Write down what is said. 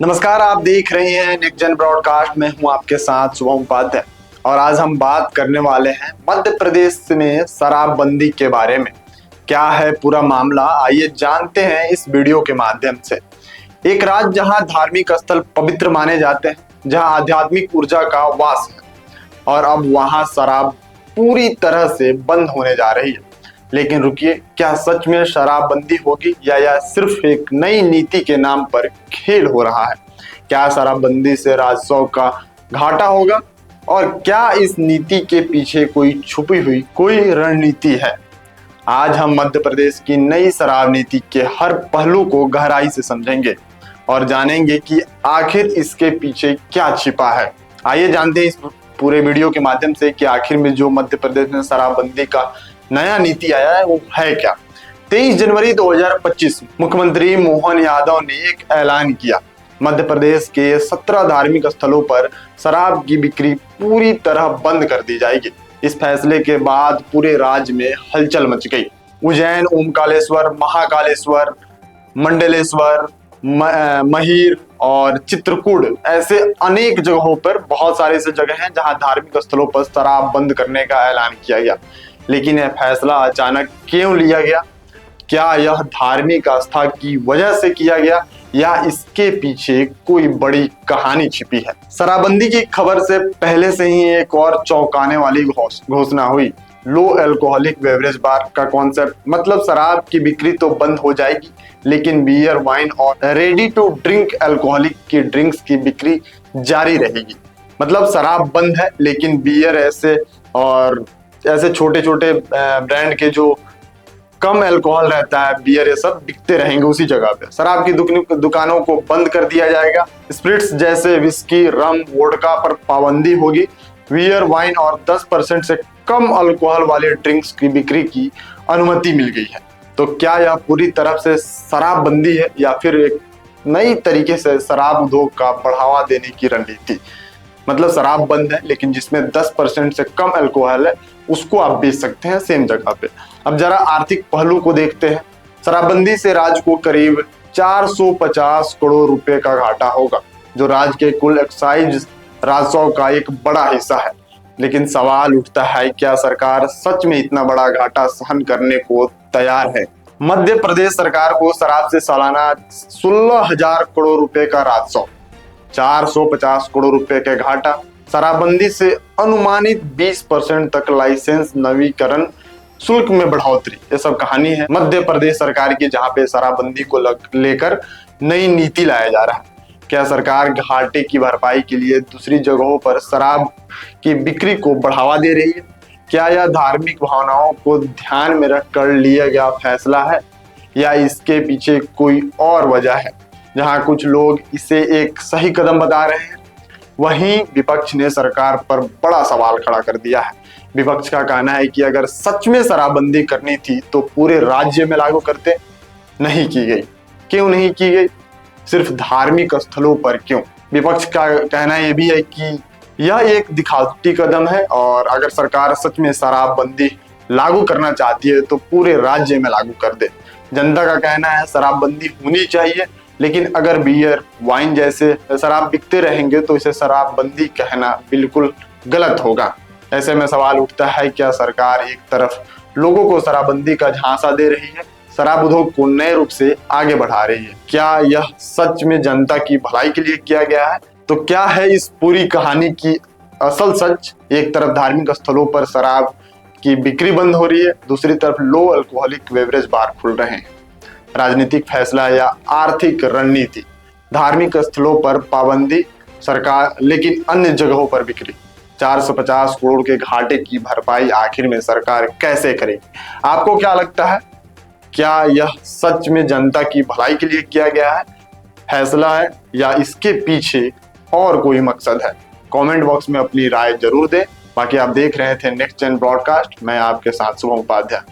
नमस्कार, आप देख रहे हैं नेक्स्ट जन ब्रॉडकास्ट में हूं आपके साथ शुभम उपाध्याय। और आज हम बात करने वाले हैं मध्य प्रदेश में शराबबंदी के बारे में। क्या है पूरा मामला, आइए जानते हैं इस वीडियो के माध्यम से। एक राज्य जहां धार्मिक स्थल पवित्र माने जाते हैं, जहां आध्यात्मिक ऊर्जा का वास है, और अब वहां शराब पूरी तरह से बंद होने जा रही है। लेकिन रुकिए, क्या सच में शराबबंदी होगी या यह सिर्फ एक नई नीति के नाम पर खेल हो रहा है? क्या शराबबंदी से राजस्व का घाटा होगा, और क्या इस नीति के पीछे कोई छुपी हुई कोई रणनीति है? आज हम मध्य प्रदेश की नई शराब नीति के हर पहलू को गहराई से समझेंगे और जानेंगे कि आखिर इसके पीछे क्या छिपा है। आइए जानते हैं इस पूरे वीडियो के माध्यम से कि आखिर में जो मध्य प्रदेश में शराबबंदी का नया नीति आया है वो है क्या। 23 जनवरी 2025 मुख्यमंत्री मोहन यादव ने एक ऐलान किया। मध्य प्रदेश के 17 धार्मिक स्थलों पर शराब की बिक्री पूरी तरह बंद कर दी जाएगी। इस फैसले के बाद पूरे राज्य में हलचल मच गई। उज्जैन, ओमकालेश्वर, महाकालेश्वर, मंडलेश्वर, महिर और चित्रकूट ऐसे अनेक जगहों पर बहुत सारे ऐसे जगह हैं जहां धार्मिक स्थलों पर शराब बंद करने का ऐलान किया गया। लेकिन यह फैसला अचानक क्यों लिया गया? क्या यह धार्मिक आस्था की वजह से किया गया या इसके पीछे कोई बड़ी कहानी छिपी है? शराबबंदी की खबर से पहले से ही एक और चौंकाने वाली घोषणा हुई। लो अल्कोहलिक बेवरेज बार का कॉन्सेप्ट, मतलब शराब की बिक्री तो बंद हो जाएगी, लेकिन बियर, वाइन और रेडी टू ड्रिंक अल्कोहलिक की ड्रिंक्स की बिक्री जारी रहेगी। मतलब शराब बंद है, लेकिन बियर ऐसे छोटे छोटे ब्रांड के जो कम अल्कोहल रहता है, बियर, ये सब बिकते रहेंगे उसी जगह पे। शराब की दुकानों को बंद कर दिया जाएगा। स्पिरिट्स जैसे विस्की, रम, वोडका पर पाबंदी होगी। बियर, वाइन और 10% से कम अल्कोहल वाले ड्रिंक्स की बिक्री की अनुमति मिल गई है। तो क्या यह पूरी तरह से शराबबंदी है या फिर एक नई तरीके से शराब उद्योग का बढ़ावा देने की रणनीति? मतलब शराब बंद है, लेकिन जिसमें 10% से कम अल्कोहल है उसको आप बेच सकते हैं सेम जगह पे। अब जरा आर्थिक पहलू को देखते हैं। शराबबंदी से राज्य को करीब 450 करोड़ रुपए का घाटा होगा, जो राज्य के कुल एक्साइज राजस्व का एक बड़ा हिस्सा है। लेकिन सवाल उठता है, क्या सरकार सच में इतना बड़ा घाटा सहन करने को तैयार है? मध्य प्रदेश सरकार को शराब से सालाना 16,000 करोड़ रुपए का राजस्व, 450 करोड़ रुपए के घाटा, शराबबंदी से अनुमानित 20% तक लाइसेंस नवीकरण शुल्क में बढ़ोतरी, ये सब कहानी है मध्य प्रदेश सरकार की, जहां पे शराबबंदी को लेकर नई नीति लाया जा रहा है। क्या सरकार घाटे की भरपाई के लिए दूसरी जगहों पर शराब की बिक्री को बढ़ावा दे रही है? क्या यह धार्मिक भावनाओं को ध्यान में रखकर लिया गया फैसला है, या इसके पीछे कोई और वजह है? जहां कुछ लोग इसे एक सही कदम बता रहे हैं, वहीं विपक्ष ने सरकार पर बड़ा सवाल खड़ा कर दिया है। विपक्ष का कहना है कि अगर सच में शराबबंदी करनी थी तो पूरे राज्य में लागू करते, नहीं की गई। क्यों नहीं की गई? सिर्फ धार्मिक स्थलों पर क्यों? विपक्ष का कहना यह भी है कि यह एक दिखावटी कदम है, और अगर सरकार सच में शराबबंदी लागू करना चाहती है तो पूरे राज्य में लागू कर दे। जनता का कहना है शराबबंदी होनी चाहिए, लेकिन अगर बियर, वाइन जैसे शराब बिकते रहेंगे तो इसे शराबबंदी कहना बिल्कुल गलत होगा। ऐसे में सवाल उठता है, क्या सरकार एक तरफ लोगों को शराबबंदी का झांसा दे रही है, शराब उद्योग को नए रूप से आगे बढ़ा रही है? क्या यह सच में जनता की भलाई के लिए किया गया है? तो क्या है इस पूरी कहानी की असल सच? एक तरफ धार्मिक स्थलों पर शराब की बिक्री बंद हो रही है, दूसरी तरफ लो अल्कोहलिक बेवरेज बार खुल रहे हैं। राजनीतिक फैसला या आर्थिक रणनीति? धार्मिक स्थलों पर पाबंदी सरकार, लेकिन अन्य जगहों पर बिक्री। 450 करोड़ के घाटे की भरपाई आखिर में सरकार कैसे करेगी? आपको क्या लगता है? क्या यह सच में जनता की भलाई के लिए किया गया है फैसला है, या इसके पीछे और कोई मकसद है? कमेंट बॉक्स में अपनी राय जरूर दें। बाकी आप देख रहे थे नेक्स्ट जन ब्रॉडकास्ट, मैं आपके साथ शुभम उपाध्याय।